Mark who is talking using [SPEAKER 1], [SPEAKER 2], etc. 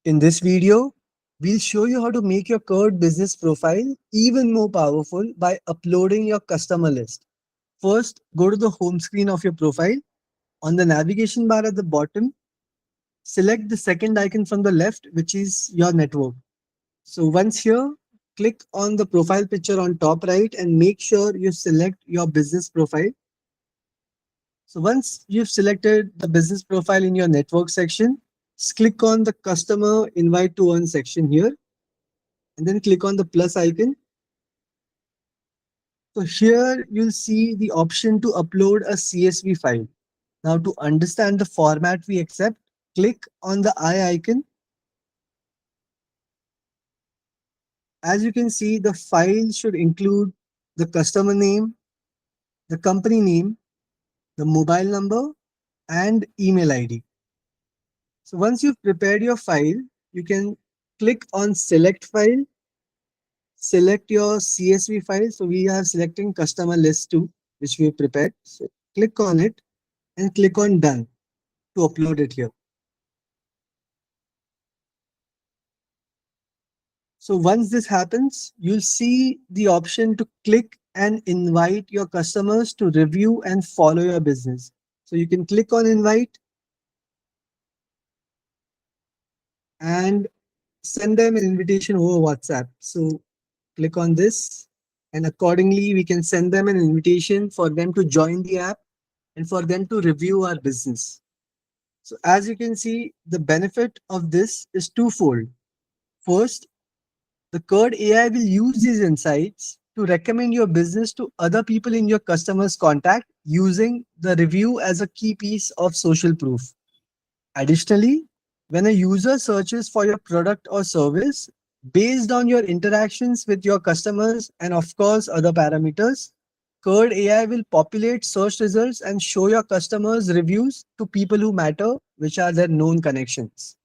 [SPEAKER 1] In this video, we'll show you how to make your Curd business profile even more powerful by uploading your customer list. First, go to the home screen of your profile. On the navigation bar at the bottom, select the second icon from the left, which is your network. So once here, click on the profile picture on top right and make sure you select your business profile. So once you've selected the business profile in your network section, click on the customer invite to earn section here and then click on the plus icon. So here you'll see the option to upload a CSV file. Now to understand the format we accept, click on the eye icon. As you can see, the file should include the customer name, the company name, the mobile number, and email ID. So once you've prepared your file, you can click on select file, select your CSV file. So we are selecting customer list 2, which we have prepared. So click on it and click on done to upload it here. So once this happens, you'll see the option to click and invite your customers to review and follow your business. So you can click on invite and send them an invitation over WhatsApp. So click on this and accordingly we can send them an invitation for them to join the app and for them to review our business. So as you can see, the benefit of this is twofold. First, the Curd AI will use these insights to recommend your business to other people in your customers' contact using the review as a key piece of social proof. Additionally, when a user searches for your product or service based on your interactions with your customers and of course other parameters, Curd AI will populate search results and show your customers reviews to people who matter, which are their known connections.